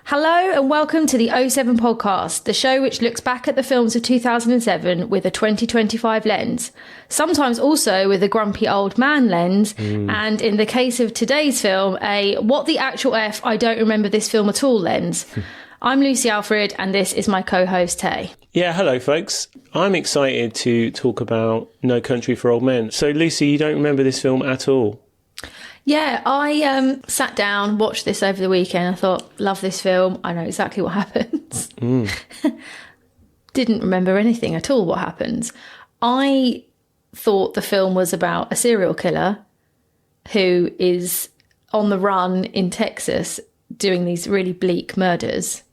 Hello and welcome to the '07 podcast, the show which looks back at the films of 2007 with a 2025 lens, sometimes also with a grumpy old man lens, and in the case of today's film, a what the actual F, I don't remember this film at all lens. I'm Lucy Alfred and this is my co-host Tay. Yeah, hello folks. I'm excited to talk about No Country for Old Men. So Lucy, you don't remember this film at all? Yeah, I sat down, watched this over the weekend. I thought, love this film. I know exactly what happens. Didn't remember anything at all what happens. I thought the film was about a serial killer who is on the run in Texas doing these really bleak murders.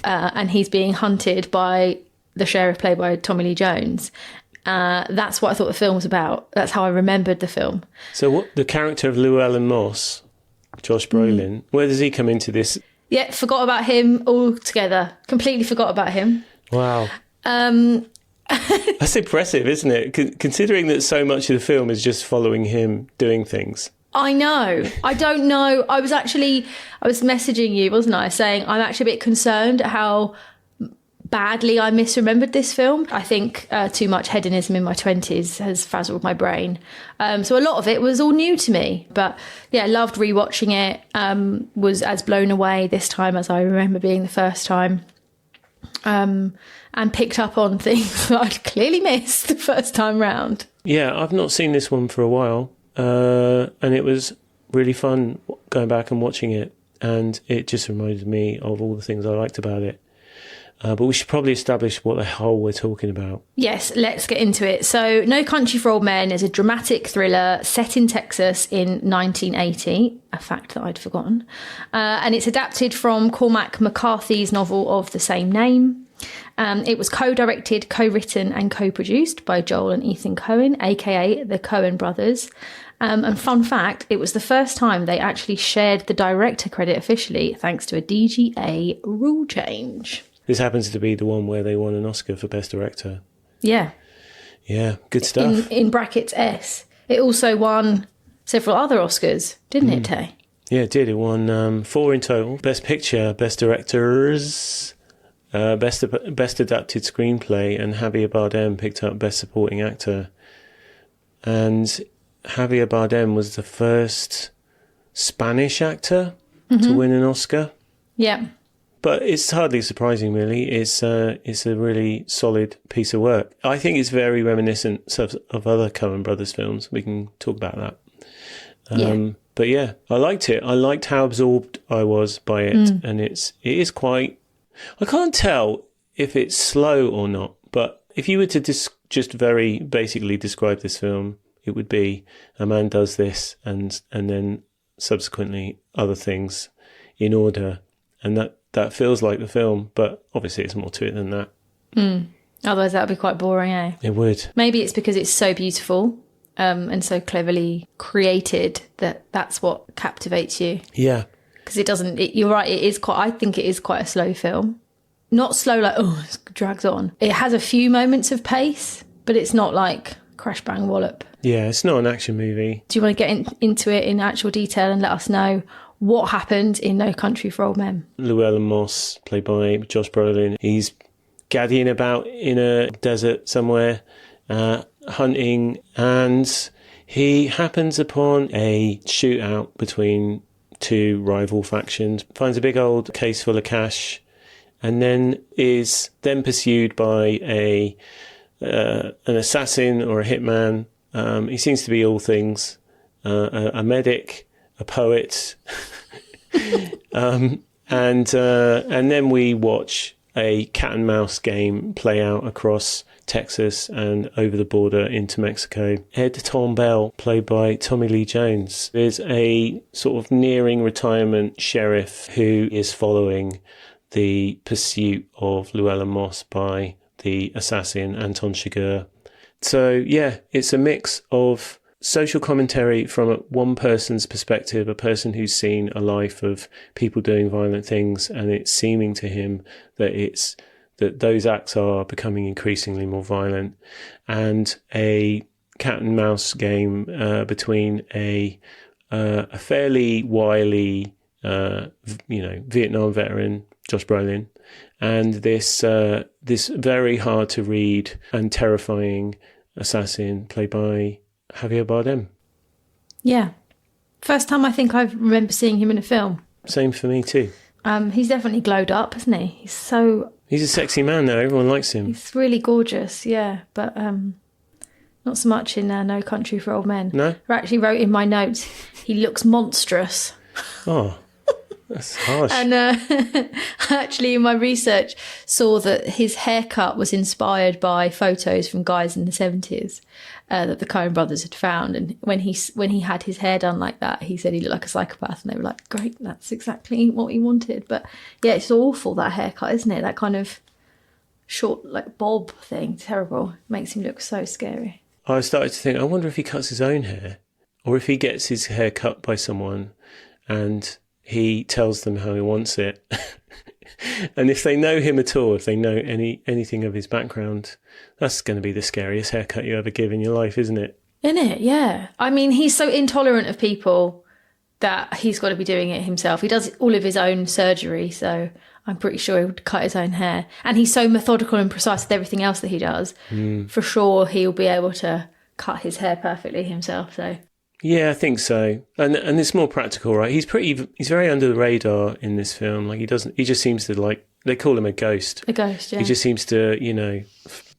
And he's being hunted by the sheriff played by Tommy Lee Jones. That's what I thought the film was about. That's how I remembered the film. So what the character of Llewellyn Moss, Josh Brolin, where does he come into this? Yeah, forgot about him altogether. Completely forgot about him. Wow. That's impressive, isn't it? Considering that so much of the film is just following him doing things. I know. I don't know. I was messaging you, wasn't I, saying I'm actually a bit concerned at how badly I misremembered this film. I think too much hedonism in my 20s has frazzled my brain. So a lot of it was all new to me. But yeah, loved rewatching it. Was as blown away this time as I remember being the first time. And picked up on things that I'd clearly missed the first time round. Yeah, I've not seen this one for a while. And it was really fun going back and watching it. And it just reminded me of all the things I liked about it. But we should probably establish what the hell we're talking about. Yes, let's get into it. So No Country for Old Men is a dramatic thriller set in Texas in 1980, a fact that I'd forgotten. And it's adapted from Cormac McCarthy's novel of the same name. It was co-directed, co-written and co-produced by Joel and Ethan Coen, aka the Coen brothers. And fun fact, it was the first time they actually shared the director credit officially thanks to a DGA rule change. This happens to be the one where they won an Oscar for Best Director. Yeah. Yeah, good stuff. In brackets S. It also won several other Oscars, didn't it, Tay? Yeah, it did. It won 4 in total. Best Picture, Best Directors, Best Adapted Screenplay, and Javier Bardem picked up Best Supporting Actor. And Javier Bardem was the first Spanish actor to win an Oscar. Yeah. But it's hardly surprising, really. It's a really solid piece of work. I think it's very reminiscent of other Coen Brothers films. We can talk about that. But yeah, I liked it. I liked how absorbed I was by it. And it is quite... I can't tell if it's slow or not, but if you were to just very basically describe this film, it would be a man does this and then subsequently other things in order. And that feels like the film, but obviously it's more to it than that. Otherwise that would be quite boring, eh? It would. Maybe it's because it's so beautiful and so cleverly created that's what captivates you. Yeah. Because it doesn't... you're right, I think it is quite a slow film. Not slow like, it drags on. It has a few moments of pace, but it's not like crash, bang, wallop. Yeah, it's not an action movie. Do you want to get into it in actual detail and let us know what happened in No Country for Old Men? Llewellyn Moss, played by Josh Brolin, he's gaddying about in a desert somewhere, hunting, and he happens upon a shootout between 2 rival factions, finds a big old case full of cash, and then is then pursued by an assassin or a hitman. He seems to be all things, a medic, a poet, and then we watch a cat and mouse game play out across Texas and over the border into Mexico. Ed Tom Bell, played by Tommy Lee Jones, is a sort of nearing retirement sheriff who is following the pursuit of Llewellyn Moss by the assassin Anton Chigurh. So yeah, it's a mix of social commentary from one person's perspective, a person who's seen a life of people doing violent things, and it's seeming to him that those acts are becoming increasingly more violent, and a cat and mouse game between a fairly wily Vietnam veteran Josh Brolin, and this very hard to read and terrifying assassin played by Javier Bardem. Yeah. First time I think I remember seeing him in a film. Same for me too. He's definitely glowed up, hasn't he? He's a sexy man now. Everyone likes him. He's really gorgeous, yeah. But not so much in No Country for Old Men. No? I actually wrote in my notes, he looks monstrous. Oh, that's harsh. And actually in my research saw that his haircut was inspired by photos from guys in the 70s that the Coen brothers had found. And when he had his hair done like that, he said he looked like a psychopath. And they were like, great, that's exactly what he wanted. But yeah, it's awful, that haircut, isn't it? That kind of short, like bob thing. Terrible. Makes him look so scary. I started to think, I wonder if he cuts his own hair, or if he gets his hair cut by someone and he tells them how he wants it. And if they know him at all, if they know anything of his background, that's going to be the scariest haircut you ever give in your life, isn't it? Isn't it? Yeah. I mean, he's so intolerant of people that he's got to be doing it himself. He does all of his own surgery, so I'm pretty sure he would cut his own hair. And he's so methodical and precise with everything else that he does. For sure he'll be able to cut his hair perfectly himself. So yeah, I think so. And it's more practical, right? He's very under the radar in this film. Like he just seems to, like, they call him a ghost. A ghost, yeah. He just seems to,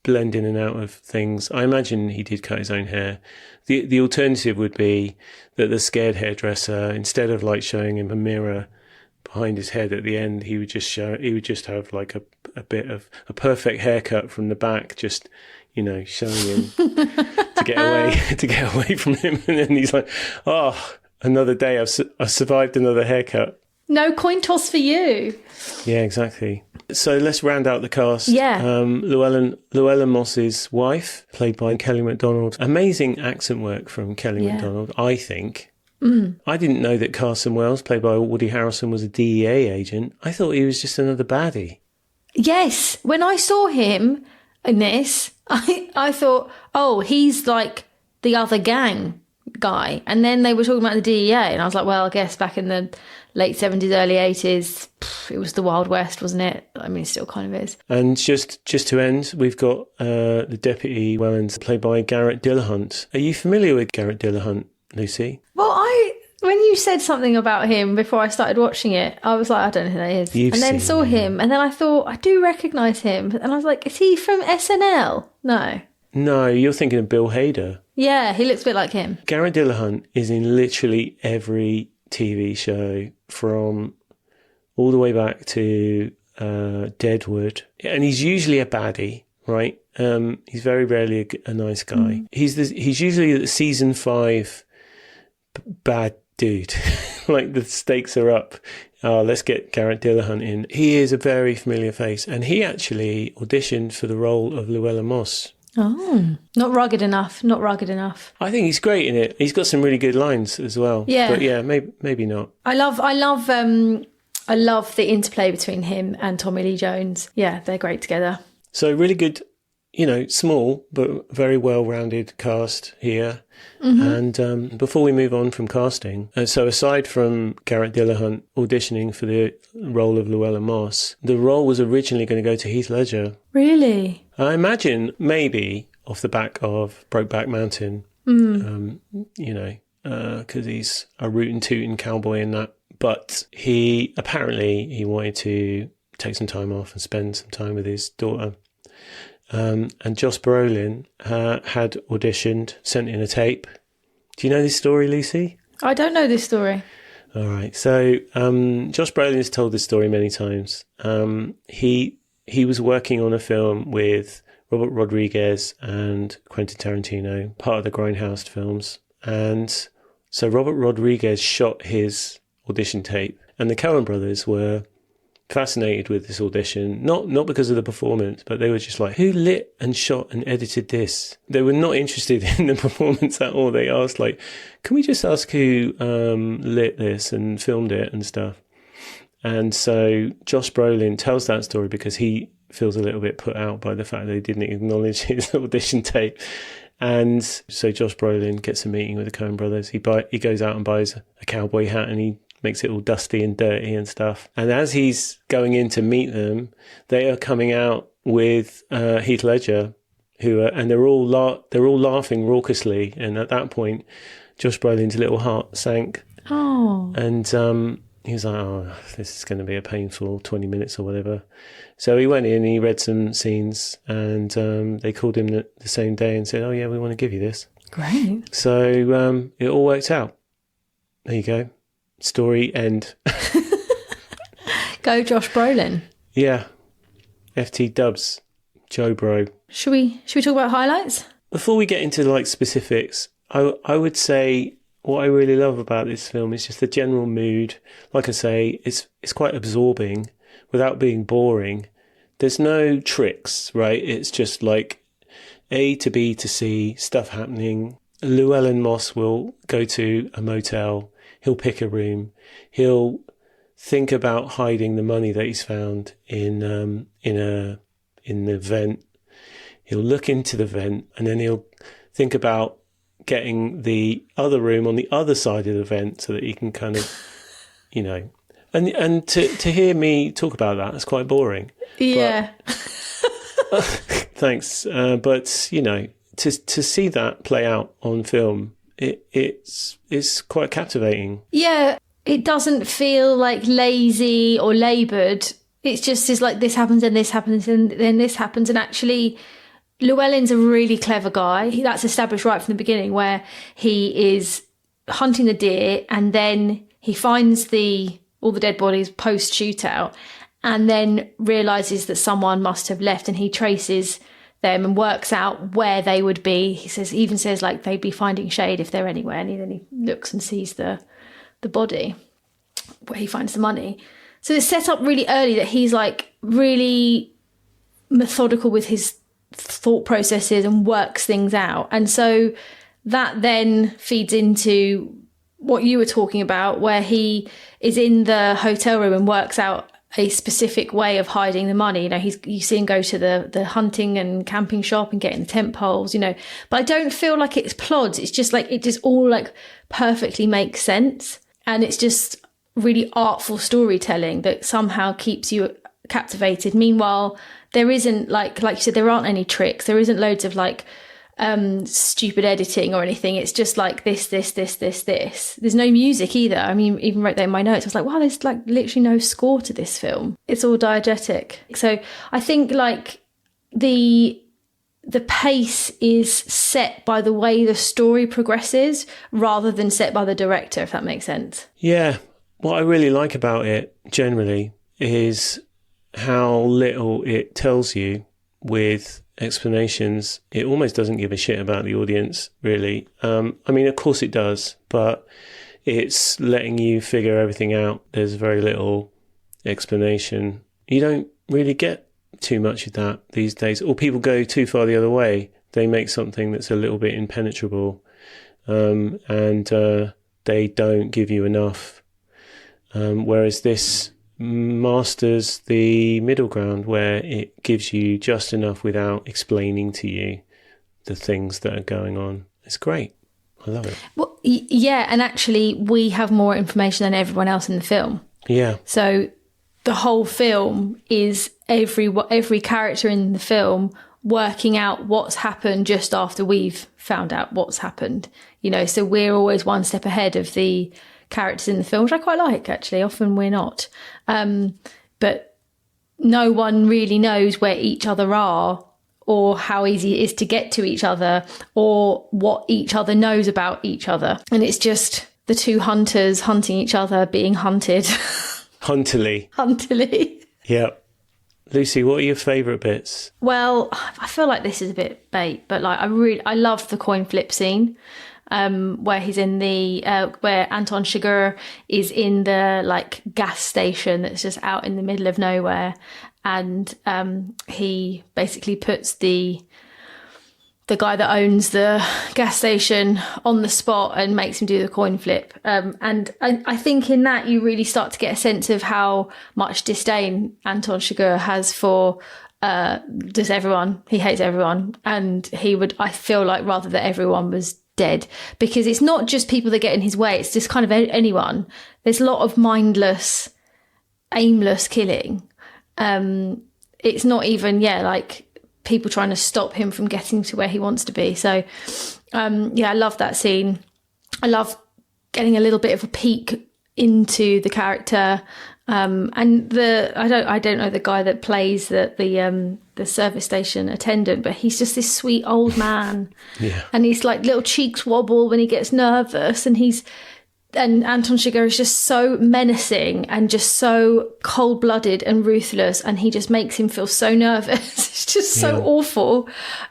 blend in and out of things. I imagine he did cut his own hair. The alternative would be that the scared hairdresser, instead of like showing him a mirror behind his head at the end, he would just have like a bit of a perfect haircut from the back, just showing him to get away from him. And then he's like, oh, another day, I've survived another haircut. No coin toss for you. Yeah, exactly. So let's round out the cast. Yeah. Llewellyn Moss's wife, played by Kelly MacDonald. Amazing accent work from Kelly MacDonald, I think. I didn't know that Carson Wells, played by Woody Harrelson, was a DEA agent. I thought he was just another baddie. Yes. When I saw him in this, I thought, oh, he's like the other gang guy. And then they were talking about the DEA, and I was like, well, I guess back in the late 70s, early 80s, it was the Wild West, wasn't it? I mean, it still kind of is. And just to end, we've got the Deputy Wellens, played by Garrett Dillahunt. Are you familiar with Garrett Dillahunt, Lucy? Well, when you said something about him before I started watching it, I was like, I don't know who that is. And then saw him, and then I thought, I do recognise him. And I was like, is he from SNL? No, you're thinking of Bill Hader. Yeah, he looks a bit like him. Garrett Dillahunt is in literally every TV show from all the way back to Deadwood. And he's usually a baddie, right? He's very rarely a nice guy. He's usually the season 5 bad dude. Like, the stakes are up. Let's get Garrett Dillahunt in. He is a very familiar face, and he actually auditioned for the role of Llewellyn Moss. Oh, not rugged enough. I think he's great in it. He's got some really good lines as well. Yeah, but yeah, maybe not. I love the interplay between him and Tommy Lee Jones. Yeah, they're great together. So really good, small but very well-rounded cast here. And before we move on from casting, so aside from Garrett Dillahunt auditioning for the role of Llewellyn Moss, the role was originally going to go to Heath Ledger. Really? I imagine maybe off the back of Brokeback Mountain, because he's a rootin' tootin' cowboy in that. But he wanted to take some time off and spend some time with his daughter. And Josh Brolin had auditioned, sent in a tape. Do you know this story, Lucy? I don't know this story. All right. So Josh Brolin has told this story many times. He was working on a film with Robert Rodriguez and Quentin Tarantino, part of the Grindhouse films. And so Robert Rodriguez shot his audition tape, and the Coen brothers were fascinated with this audition, not because of the performance, but they were just like, who lit and shot and edited this? They were not interested in the performance at all. They asked, like, can we just ask who lit this and filmed it and stuff? And so Josh Brolin tells that story because he feels a little bit put out by the fact that they didn't acknowledge his audition tape. And so Josh Brolin gets a meeting with the Coen brothers. He goes out and buys a cowboy hat, and he makes it all dusty and dirty and stuff. And as he's going in to meet them, they are coming out with Heath Ledger, and they're all laughing raucously. And at that point, Josh Brolin's little heart sank. Oh. And he was like, "Oh, this is going to be a painful 20 minutes or whatever." So he went in, he read some scenes, and they called him the same day and said, "Oh yeah, we want to give you this." Great. So it all worked out. There you go. Story end. Go Josh Brolin. Yeah. FT dubs. Joe Bro. Should we talk about highlights? Before we get into like specifics, I would say what I really love about this film is just the general mood. Like I say, it's quite absorbing without being boring. There's no tricks, right? It's just like A to B to C, stuff happening. Llewellyn Moss will go to a motel. He'll pick a room. He'll think about hiding the money that he's found in the vent. He'll look into the vent, and then he'll think about getting the other room on the other side of the vent so that he can kind of, you know, and to hear me talk about that, it's quite boring. Yeah. But, thanks. But, you know, to see that play out on film, it's quite captivating. Yeah. It doesn't feel like lazy or laboured. It's just is like this happens and this happens and then this happens. And actually, Llewellyn's a really clever guy. That's established right from the beginning, where he is hunting the deer and then he finds all the dead bodies post shootout, and then realises that someone must have left, and he traces them and works out where they would be. He even says like they'd be finding shade if they're anywhere, and then he looks and sees the body where he finds the money. So it's set up really early that he's like really methodical with his thought processes and works things out. And so that then feeds into what you were talking about, where he is in the hotel room and works out a specific way of hiding the money. You know, you see him go to the hunting and camping shop and getting the tent poles, you know, but I don't feel like it's plods. It's just like, it just all like perfectly makes sense. And it's just really artful storytelling that somehow keeps you captivated. Meanwhile, there isn't like you said, there aren't any tricks. There isn't loads of like stupid editing or anything. It's just like this. There's no music either. I mean, even wrote that in my notes. I was like, wow, there's like literally no score to this film. It's all diegetic. So I think like the pace is set by the way the story progresses rather than set by the director, if that makes sense. Yeah. What I really like about it generally is how little it tells you with explanations. It almost doesn't give a shit about the audience, really. I mean, of course it does, but it's letting you figure everything out. There's very little explanation. You don't really get too much of that these days, or people go too far the other way. They make something that's a little bit impenetrable, and they don't give you enough. Whereas this masters the middle ground, where it gives you just enough without explaining to you the things that are going on. It's great. I love it. Well, yeah, and actually we have more information than everyone else in the film. Yeah. So the whole film is every character in the film working out what's happened just after we've found out what's happened. You know, so we're always one step ahead of the characters in the film, which I quite like, actually. Often we're not. But no one really knows where each other are, or how easy it is to get to each other, or what each other knows about each other. And it's just the two hunters hunting each other, being hunted. Huntily. Yeah. Lucy, what are your favourite bits? Well, I feel like this is a bit bait, but like I love the coin flip scene. Where he's in where Anton Chigurh is in the like gas station that's just out in the middle of nowhere, and he basically puts the guy that owns the gas station on the spot and makes him do the coin flip. And I think in that you really start to get a sense of how much disdain Anton Chigurh has for just everyone. He hates everyone, and I feel like rather that everyone was dead, because it's not just people that get in his way, it's just kind of anyone. There's a lot of mindless, aimless killing. It's not even, like people trying to stop him from getting to where he wants to be. So, I love that scene. I love getting a little bit of a peek into the character. And I don't know the guy that plays the service station attendant, but he's just this sweet old man. Yeah. And he's like, little cheeks wobble when he gets nervous, and Anton Chigurh is just so menacing and just so cold-blooded and ruthless, and he just makes him feel so nervous. It's just so awful.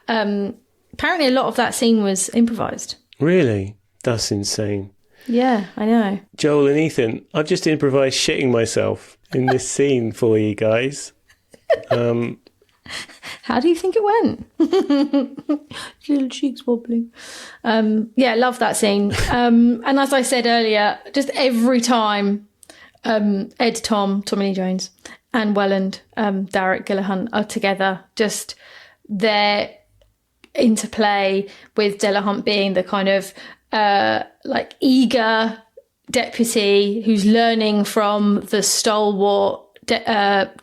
Apparently a lot of that scene was improvised. Really? That's insane. Yeah, I know. Joel and Ethan, I've just improvised shitting myself in this scene for you guys. How do you think it went? Little cheeks wobbling. I love that scene. And as I said earlier, just every time Ed, Tommy Lee Jones, and Welland, Derek Gillihunt are together, just their interplay with Delahunt being the kind of eager deputy who's learning from the stalwart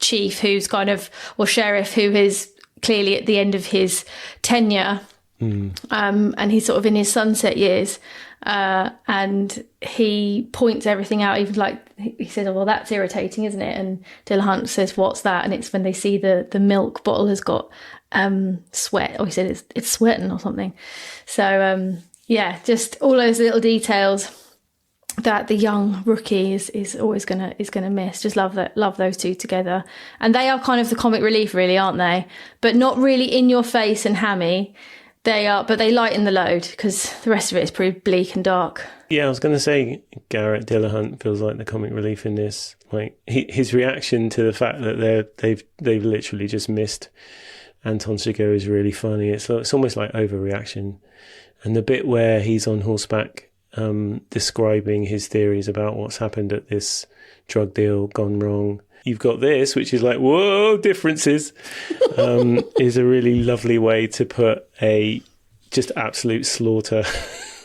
chief who's kind of, or sheriff, who is clearly at the end of his tenure. And he's sort of in his sunset years, and he points everything out, even he says, oh, well, that's irritating, isn't it? And Delahunt says, what's that? And it's when they see the milk bottle has got sweat, or he said it's sweating or something. So just all those little details that the young rookie is always gonna miss. Just love those two together, and they are kind of the comic relief, really, aren't they? But not really in your face and hammy. They are, but they lighten the load, because the rest of it is pretty bleak and dark. Yeah, I was going to say Garrett Dillahunt feels like the comic relief in this. Like his reaction to the fact that they've literally just missed Anton Chigurh is really funny. It's almost like overreaction. And the bit where he's on horseback describing his theories about what's happened at this drug deal gone wrong. You've got this, which is like, whoa, differences, is a really lovely way to put a just absolute slaughter.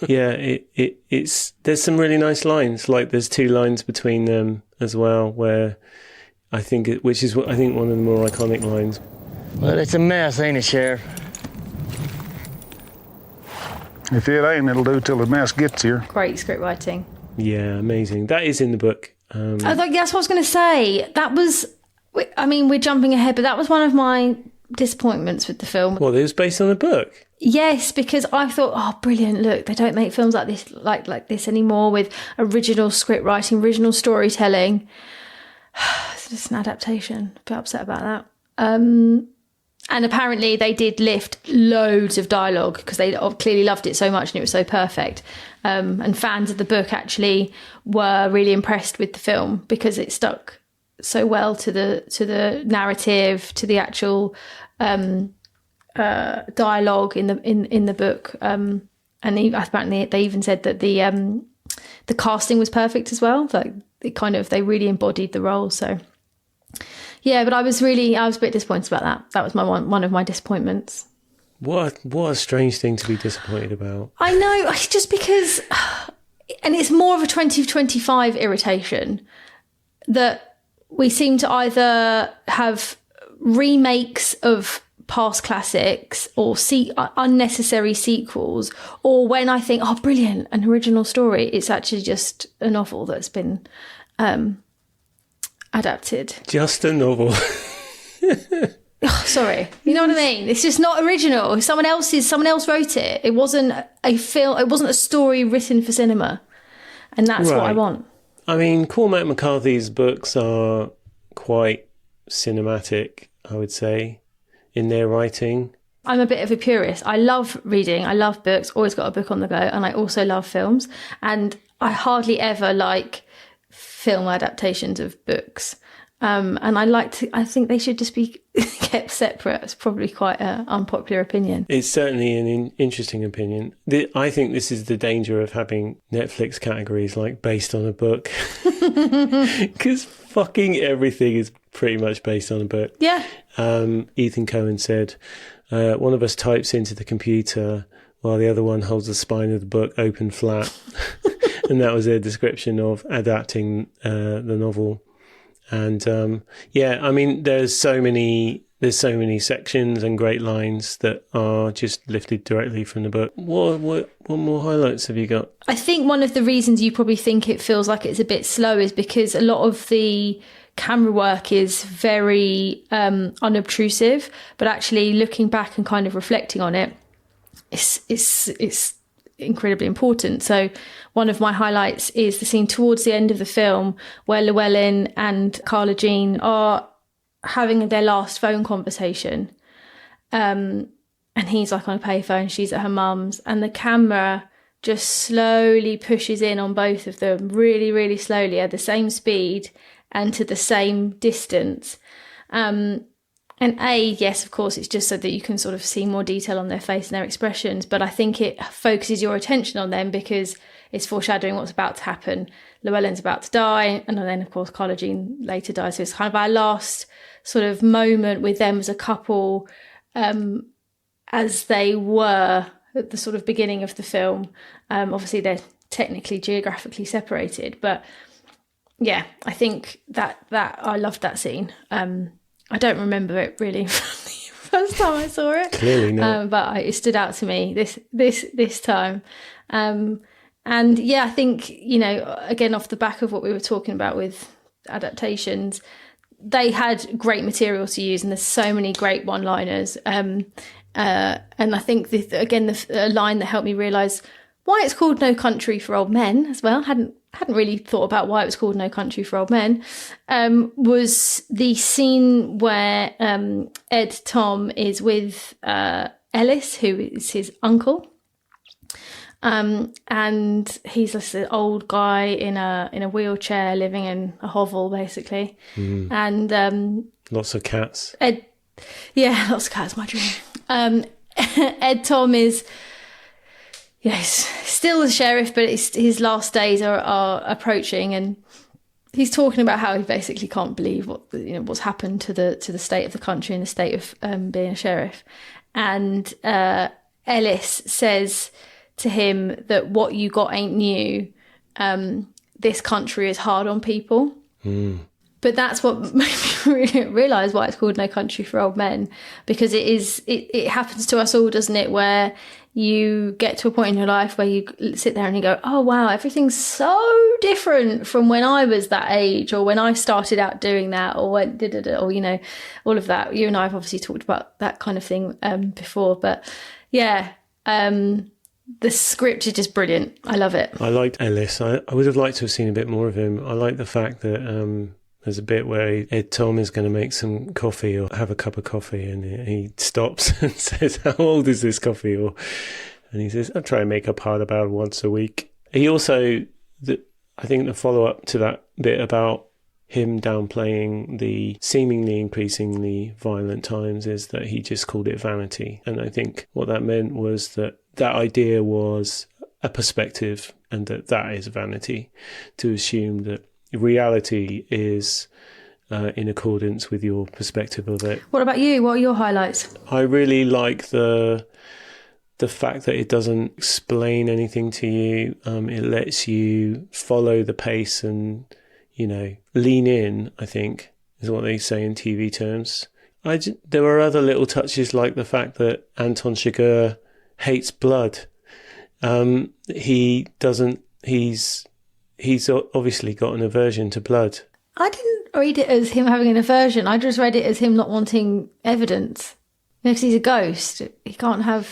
It's there's some really nice lines. Like there's two lines between them as well, where which is one of the more iconic lines. Well, it's a mess, ain't it, Sheriff? If it ain't, it'll do till the mess gets here. Great script writing. Yeah, amazing. That is in the book. That's what I was going to say. That was, we're jumping ahead, but that was one of my disappointments with the film. Well, it was based on a book. Yes, because I thought, oh, brilliant! Look, they don't make films like this, like this anymore, with original script writing, original storytelling. It's just an adaptation. A bit upset about that. And apparently they did lift loads of dialogue because they clearly loved it so much and it was so perfect. And fans of the book actually were really impressed with the film because it stuck so well to the narrative, to the actual dialogue in the book. And apparently they even said that the casting was perfect as well. Like they really embodied the role. So. Yeah, but I was a bit disappointed about that. That was one of my disappointments. What a strange thing to be disappointed about. I know, just because, and it's more of a 2025 irritation, that we seem to either have remakes of past classics or unnecessary sequels, or when I think, oh, brilliant, an original story, it's actually just a novel that's been... adapted. Just a novel. Oh, sorry. You know what I mean? It's just not original. Someone else wrote it. It wasn't a film. It wasn't a story written for cinema. And that's what I want. I mean, Cormac McCarthy's books are quite cinematic, I would say, in their writing. I'm a bit of a purist. I love reading. I love books. Always got a book on the go. And I also love films. And I hardly ever like film adaptations of books, and I think they should just be kept separate. It's probably quite an unpopular opinion. It's certainly an interesting opinion. I think this is the danger of having Netflix categories like based on a book, because fucking everything is pretty much based on a book. Yeah. Ethan Coen said, one of us types into the computer while the other one holds the spine of the book open flat. And that was their description of adapting the novel. And I mean, there's so many sections and great lines that are just lifted directly from the book. What more highlights have you got? I think one of the reasons you probably think it feels like it's a bit slow is because a lot of the camera work is very unobtrusive, but actually looking back and kind of reflecting on it, it's incredibly important. So one of my highlights is the scene towards the end of the film where Llewellyn and Carla Jean are having their last phone conversation, and he's like on a payphone, she's at her mum's, and the camera just slowly pushes in on both of them, really, really slowly, at the same speed and to the same distance. And yes, of course, it's just so that you can sort of see more detail on their face and their expressions, but I think it focuses your attention on them because it's foreshadowing what's about to happen. Llewellyn's about to die, and then, of course, Carla Jean later dies. So it's kind of our last sort of moment with them as a couple, as they were at the sort of beginning of the film. Obviously, they're technically geographically separated, but yeah, I think that I loved that scene. I don't remember it really from the first time I saw it. Clearly not. But it stood out to me this time. And yeah, I think, you know, again, off the back of what we were talking about with adaptations, they had great material to use, and there's so many great one-liners. And I think, a line that helped me realise why it's called No Country for Old Men as well, hadn't really thought about why it was called No Country for Old Men, was the scene where Ed Tom is with Ellis, who is his uncle. And he's just an old guy in a wheelchair living in a hovel, basically. And lots of cats. Lots of cats, my dream. Ed Tom is, he's still the sheriff, but his last days are approaching, and he's talking about how he basically can't believe what's happened to the state of the country and the state of being a sheriff. And Ellis says to him that what you got ain't new. This country is hard on people. But that's what made me really realise why it's called No Country for Old Men, because it happens to us all, doesn't it, where you get to a point in your life where you sit there and you go, oh wow, everything's so different from when I was that age, or when I started out doing that, or when or all of that. You and I have obviously talked about that kind of thing before, but yeah, the script is just brilliant. I love it. I liked Ellis. I would have liked to have seen a bit more of him. I like the fact that there's a bit where Ed Tom is going to make some coffee or have a cup of coffee, and he stops and says, how old is this coffee? And he says, I try and make a part about once a week. He also, I think the follow-up to that bit about him downplaying the seemingly increasingly violent times is that he just called it vanity. And I think what that meant was that idea was a perspective, and that is vanity, to assume that reality is in accordance with your perspective of it. What about you? What are your highlights? I really like the fact that it doesn't explain anything to you. It lets you follow the pace and, lean in, I think, is what they say in TV terms. There were other little touches, like the fact that Anton Chigurh hates blood. He's obviously got an aversion to blood. I didn't read it as him having an aversion. I just read it as him not wanting evidence. If he's a ghost, he can't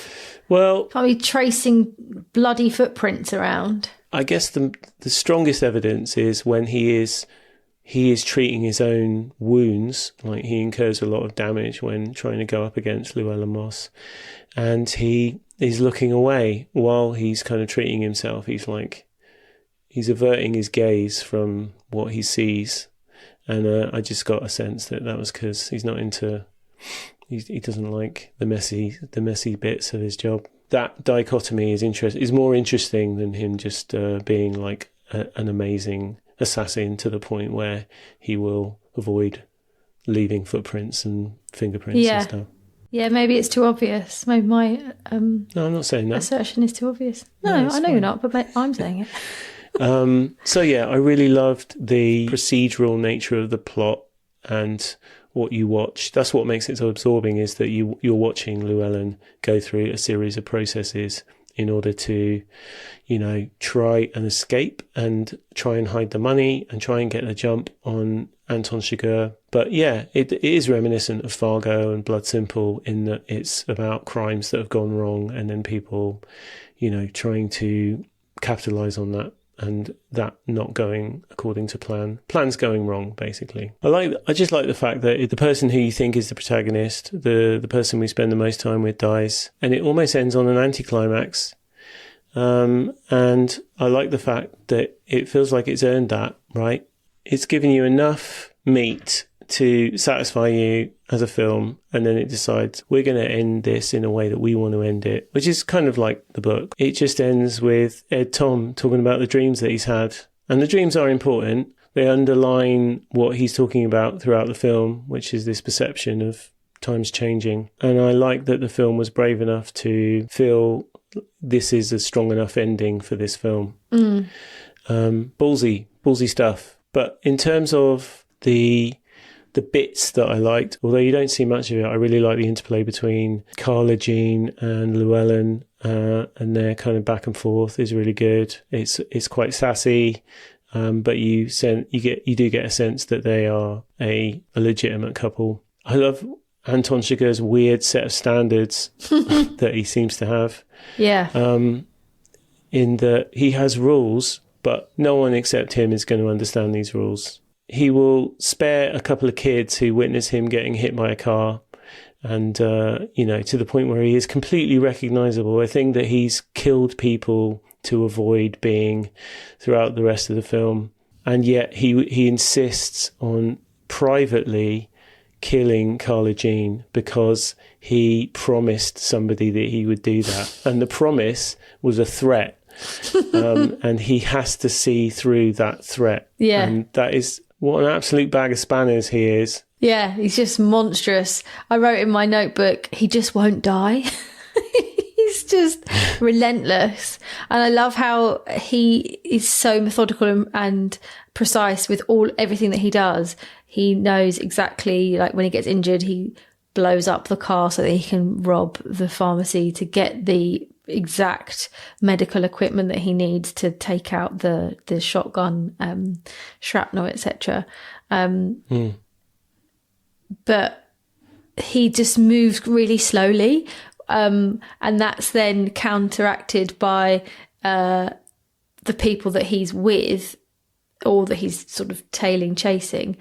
be tracing bloody footprints around. I guess the strongest evidence is when he is treating his own wounds. Like, he incurs a lot of damage when trying to go up against Llewellyn Moss, and he is looking away while he's kind of treating himself. He's averting his gaze from what he sees, and I just got a sense that was because he's not into. He doesn't like the messy bits of his job. That dichotomy is more interesting than him just being like an amazing assassin to the point where he will avoid leaving footprints and fingerprints and stuff. Yeah, maybe it's too obvious. Maybe my No, I'm not saying that. assertion is too obvious. No, No, it's I know fine. you're not, but I'm saying it. So yeah, I really loved the procedural nature of the plot and what you watch. That's what makes it so absorbing, is that you're watching Llewellyn go through a series of processes in order to, try and escape and try and hide the money and try and get the jump on Anton Chigurh. But yeah, it is reminiscent of Fargo and Blood Simple in that it's about crimes that have gone wrong and then people, trying to capitalise on that and that not going according to plan. Plan's going wrong, basically. I just like the fact that the person who you think is the protagonist, the person we spend the most time with, dies, and it almost ends on an anticlimax. And I like the fact that it feels like it's earned that, right? It's given you enough meat to satisfy you as a film, and then it decides we're going to end this in a way that we want to end it, which is kind of like the book. It just ends with Ed Tom talking about the dreams that he's had, and the dreams are important. They underline what he's talking about throughout the film, which is this perception of times changing. And I like that the film was brave enough to feel this is a strong enough ending for this film. Ballsy stuff. But in terms of the bits that I liked, although you don't see much of it, I really like the interplay between Carla Jean and Llewellyn, and their kind of back and forth is really good. It's quite sassy, but you do get a sense that they are a legitimate couple. I love Anton Chigurh's weird set of standards that he seems to have. Yeah. In that he has rules, but no one except him is going to understand these rules. He will spare a couple of kids who witness him getting hit by a car, and, to the point where he is completely recognisable, a thing that he's killed people to avoid being throughout the rest of the film. And yet he insists on privately killing Carla Jean because he promised somebody that he would do that. And the promise was a threat. And he has to see through that threat. Yeah. And that is what an absolute bag of spanners he is. Yeah, he's just monstrous. I wrote in my notebook, he just won't die. He's just relentless. And I love how he is so methodical and precise with everything that he does. He knows exactly, like when he gets injured, he blows up the car so that he can rob the pharmacy to get the exact medical equipment that he needs to take out the shotgun shrapnel, etc. But he just moves really slowly, and that's then counteracted by the people that he's with or that he's sort of chasing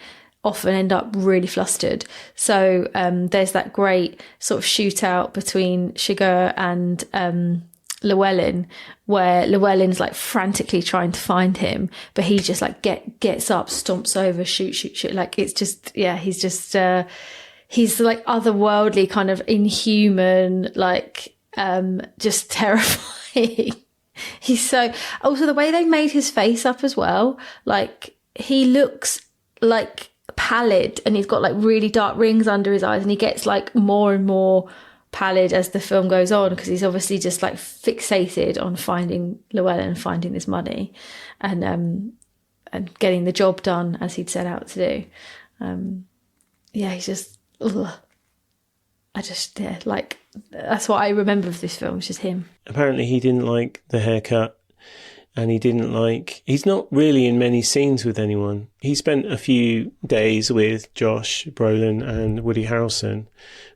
often end up really flustered. So there's that great sort of shootout between Chigurh and Llewellyn, where Llewellyn's like frantically trying to find him, but he just like gets up, stomps over, shoot. Like it's just, yeah, he's just he's like otherworldly, kind of inhuman, like just terrifying. He's so, also the way they made his face up as well, like he looks like pallid and he's got like really dark rings under his eyes, and he gets like more and more pallid as the film goes on because he's obviously just like fixated on finding Llewellyn, finding this money, and getting the job done as he'd set out to do. He's just, like that's what I remember of this film. It's just him. Apparently he didn't like the haircut. And he's not really in many scenes with anyone. He spent a few days with Josh Brolin and Woody Harrelson,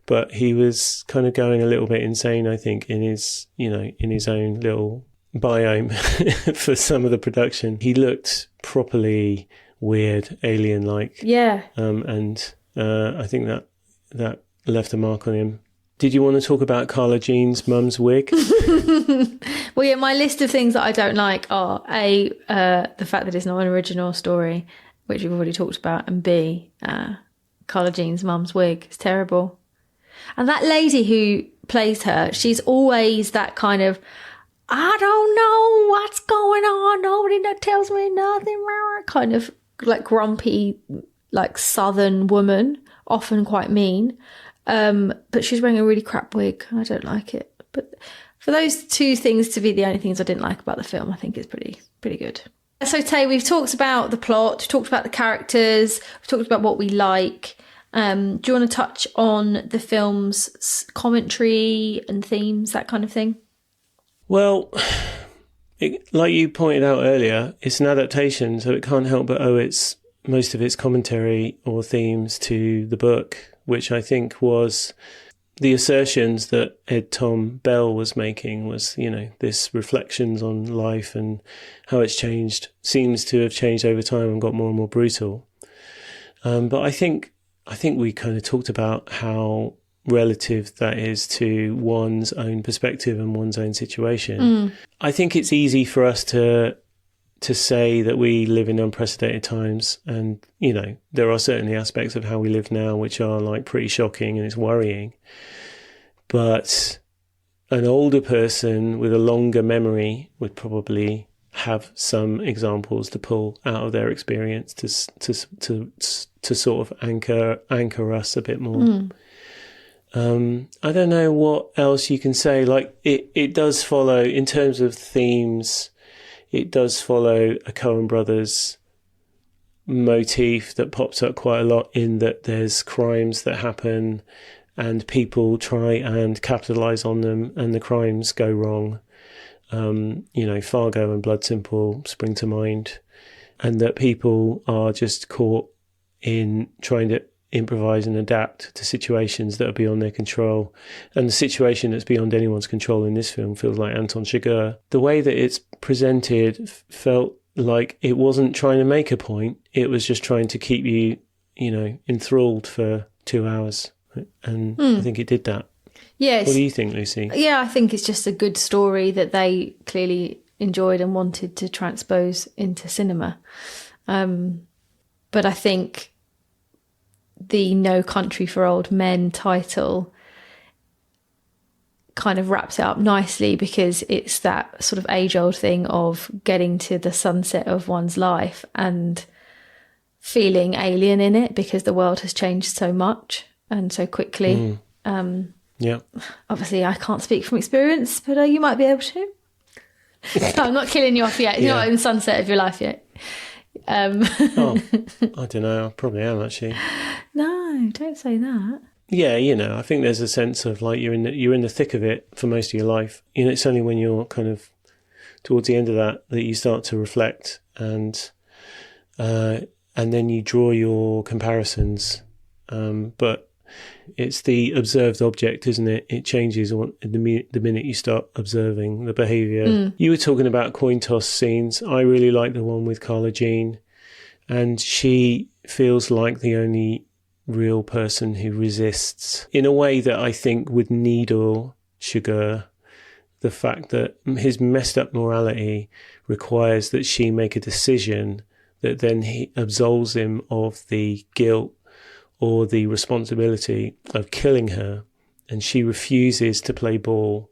but he was kind of going a little bit insane, I think, in his own little biome for some of the production. He looked properly weird, alien-like. Yeah. I think that left a mark on him. Did you want to talk about Carla Jean's mum's wig? Well, yeah, my list of things that I don't like are A, the fact that it's not an original story, which we've already talked about, and B, Carla Jean's mum's wig. It's terrible. And that lady who plays her, she's always that kind of, I don't know what's going on, nobody tells me nothing, kind of like grumpy, like southern woman, often quite mean. But she's wearing a really crap wig. I don't like it. But for those two things to be the only things I didn't like about the film, I think it's pretty good. So Tay, we've talked about the plot, we've talked about the characters, we've talked about what we like. Do you want to touch on the film's commentary and themes, that kind of thing? Well, like you pointed out earlier, it's an adaptation, so it can't help but owe most of its commentary or themes to the book, which I think was the assertions that Ed Tom Bell was making was, this reflections on life and how it's changed, seems to have changed over time and got more and more brutal. But I think we kind of talked about how relative that is to one's own perspective and one's own situation. I think it's easy for us to say that we live in unprecedented times, and there are certainly aspects of how we live now which are like pretty shocking and it's worrying, but an older person with a longer memory would probably have some examples to pull out of their experience to sort of anchor us a bit more. I don't know what else you can say. Like it does follow, in terms of themes, it does follow a Coen brothers motif that pops up quite a lot, in that there's crimes that happen and people try and capitalize on them and the crimes go wrong. Fargo and Blood Simple spring to mind, and that people are just caught in trying to improvise and adapt to situations that are beyond their control. And the situation that's beyond anyone's control in this film feels like Anton Chigurh. The way that it's presented felt like it wasn't trying to make a point. It was just trying to keep you, enthralled for 2 hours. And I think it did that. Yes. What do you think, Lucy? Yeah, I think it's just a good story that they clearly enjoyed and wanted to transpose into cinema. But I think the No Country for Old Men title kind of wraps it up nicely, because it's that sort of age-old thing of getting to the sunset of one's life and feeling alien in it because the world has changed so much and so quickly. Yeah. Obviously, I can't speak from experience, but you might be able to. No, I'm not killing you off yet. You're not in the sunset of your life yet. I don't know. I probably am, actually. No, don't say that. Yeah, I think there's a sense of like you're in the thick of it for most of your life. It's only when you're kind of towards the end of that you start to reflect, and then you draw your comparisons. But it's the observed object, isn't it? It changes the minute you start observing the behaviour. You were talking about coin toss scenes. I really like the one with Carla Jean, and she feels like the only real person who resists in a way that I think would needle Chigurh. The fact that his messed up morality requires that she make a decision that then he absolves him of the guilt or the responsibility of killing her, and she refuses to play ball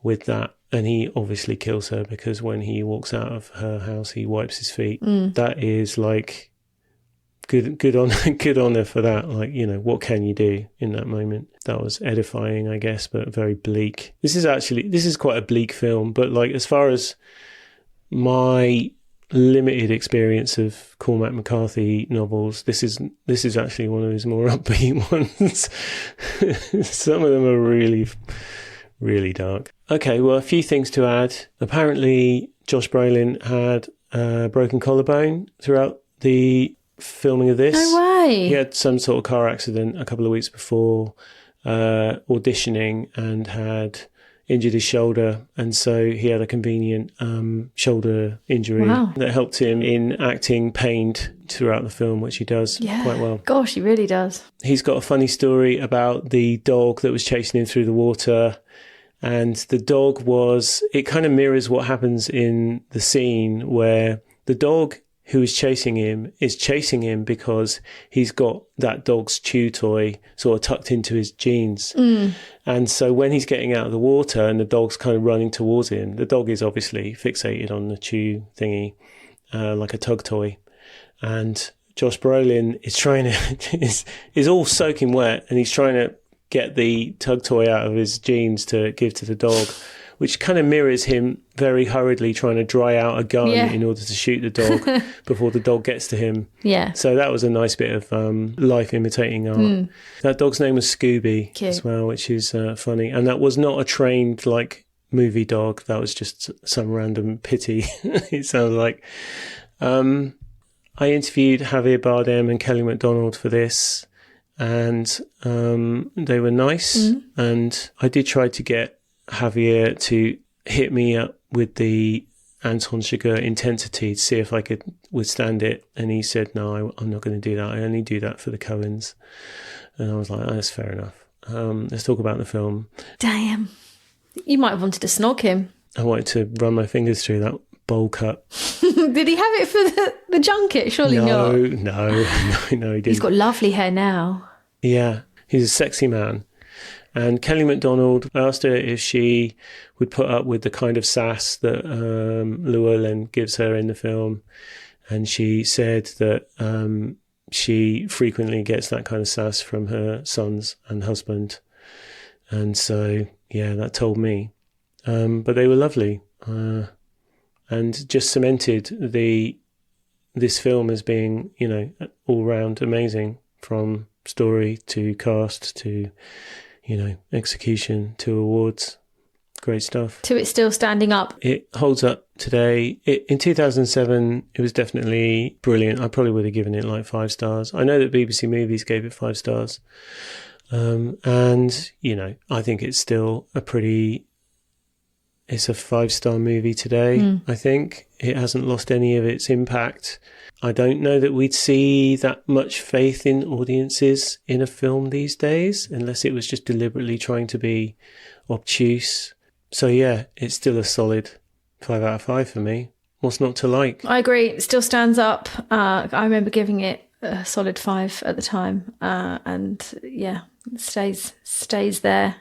with that, and he obviously kills her because when he walks out of her house he wipes his feet. That is like good on her for that. Like, what can you do in that moment? That was edifying, I guess, but very bleak. This is quite a bleak film, but like as far as my limited experience of Cormac McCarthy novels, this is actually one of his more upbeat ones. Some of them are really, really dark. Okay, well, a few things to add. Apparently, Josh Brolin had a broken collarbone throughout the filming of this. No way. He had some sort of car accident a couple of weeks before auditioning and had injured his shoulder, and so he had a convenient shoulder injury that helped him in acting pained throughout the film, which he does quite well. Gosh, he really does. He's got a funny story about the dog that was chasing him through the water, and the dog it kind of mirrors what happens in the scene where the dog who is chasing him because he's got that dog's chew toy sort of tucked into his jeans. And so when he's getting out of the water and the dog's kind of running towards him, the dog is obviously fixated on the chew thingy, like a tug toy. And Josh Brolin is trying to, is all soaking wet, and he's trying to get the tug toy out of his jeans to give to the dog, which kind of mirrors him very hurriedly trying to dry out a gun in order to shoot the dog before the dog gets to him. Yeah. So that was a nice bit of life imitating art. That dog's name was Scooby as well, which is funny. And that was not a trained, like, movie dog. That was just some random pity, it sounds like. I interviewed Javier Bardem and Kelly MacDonald for this, and they were nice. And I did try to get Javier to hit me up with the Anton Chigurh intensity to see if I could withstand it. And he said, no, I'm not going to do that. I only do that for the Coens. And I was like, oh, that's fair enough. Let's talk about the film. Damn. You might have wanted to snog him. I wanted to run my fingers through that bowl cut. Did he have it for the junket? Surely not. No, he didn't. He's got lovely hair now. Yeah, he's a sexy man. And Kelly MacDonald, I asked her if she would put up with the kind of sass that Llewellyn gives her in the film. And she said that she frequently gets that kind of sass from her sons and husband. And so, yeah, that told me. But they were lovely. And just cemented this film as being, you know, all round amazing, from story to cast to, you know, execution to awards. Great stuff. To it still standing up. It holds up today. In 2007, it was definitely brilliant. I probably would have given it like 5 stars. I know that BBC Movies gave it 5 stars. And, you know, I think it's still it's a 5-star movie today, I think. It hasn't lost any of its impact. I don't know that we'd see that much faith in audiences in a film these days, unless it was just deliberately trying to be obtuse. So yeah, it's still a solid 5 out of 5 for me. What's not to like? I agree. It still stands up. I remember giving it a solid 5 at the time. And yeah, it stays there.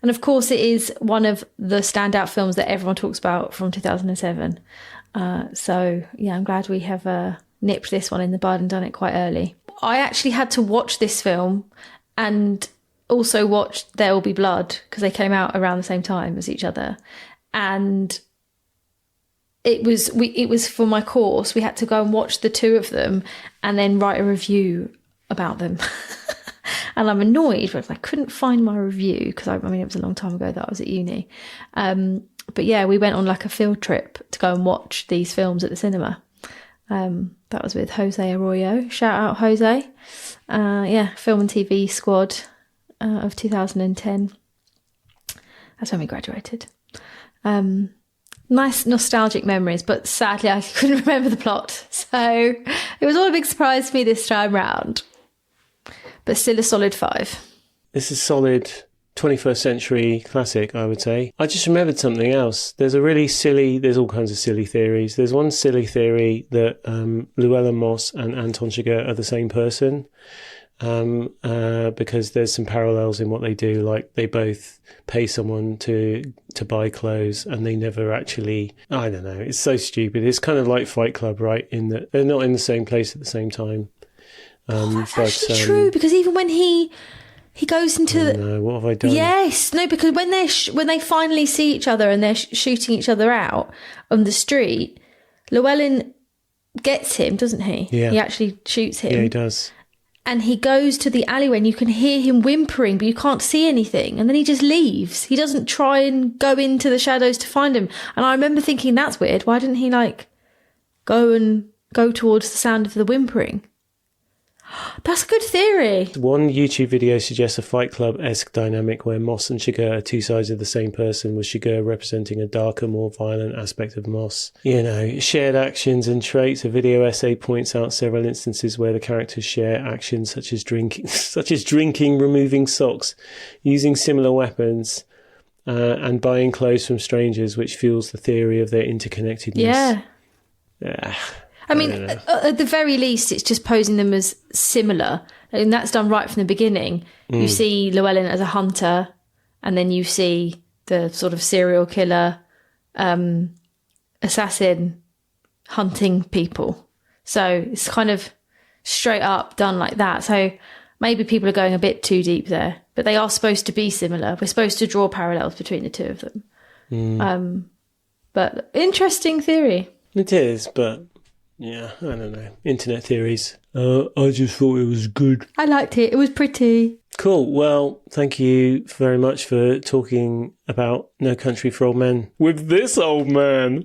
And of course, it is one of the standout films that everyone talks about from 2007. So, yeah, I'm glad we have nipped this one in the bud and done it quite early. I actually had to watch this film and also watch There Will Be Blood, because they came out around the same time as each other. And it was for my course. We had to go and watch the two of them and then write a review about them. And I'm annoyed, but I couldn't find my review because I mean, it was a long time ago that I was at uni. But yeah, we went on like a field trip to go and watch these films at the cinema. That was with Jose Arroyo. Shout out Jose. Yeah, Film and TV Squad of 2010. That's when we graduated. Nice nostalgic memories, but sadly I couldn't remember the plot. So it was all a big surprise for me this time round. But still a solid 5. This is solid 21st century classic, I would say. I just remembered something else. There's all kinds of silly theories. There's one silly theory that Llewellyn Moss and Anton Chigurh are the same person, because there's some parallels in what they do. Like, they both pay someone to buy clothes, and they never actually, I don't know, it's so stupid. It's kind of like Fight Club, right? In that they're not in the same place at the same time. That's actually true, because even when he goes into no, what have I done? Yes, no, because when they finally see each other and they're shooting each other out on the street, Llewellyn gets him, doesn't he? Yeah, he actually shoots him. Yeah, he does. And he goes to the alleyway and you can hear him whimpering, but you can't see anything. And then he just leaves. He doesn't try and go into the shadows to find him. And I remember thinking, that's weird. Why didn't he go towards the sound of the whimpering? That's a good theory. One YouTube video suggests a Fight Club-esque dynamic where Moss and Chigurh are two sides of the same person, with Chigurh representing a darker, more violent aspect of Moss. You know, shared actions and traits. A video essay points out several instances where the characters share actions such as drinking, removing socks, using similar weapons, and buying clothes from strangers, which fuels the theory of their interconnectedness. Yeah. I mean, at the very least, it's just posing them as similar. And that's done right from the beginning. You see Llewellyn as a hunter, and then you see the sort of serial killer, assassin hunting people. So it's kind of straight up done like that. So maybe people are going a bit too deep there, but they are supposed to be similar. We're supposed to draw parallels between the two of them. But interesting theory. It is, but yeah, I don't know. Internet theories. I just thought it was good. I liked it. It was pretty. Cool. Well, thank you very much for talking about No Country for Old Men with this old man.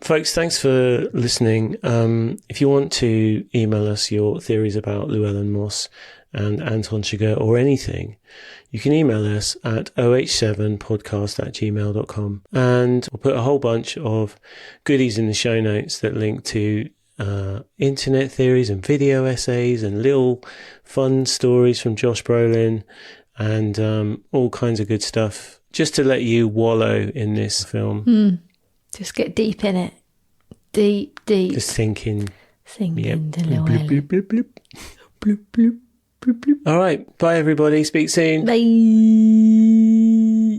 Folks, thanks for listening. If you want to email us your theories about Llewellyn Moss and Anton Chigurh or anything, you can email us at oh7podcast@gmail.com, and we'll put a whole bunch of goodies in the show notes that link to internet theories and video essays and little fun stories from Josh Brolin and all kinds of good stuff, just to let you wallow in this film. Just get deep in it. Deep. Just thinking. Into Llewellyn. Bloop, bloop, bloop, bloop, bloop, bloop, bloop. All right. Bye, everybody. Speak soon. Bye.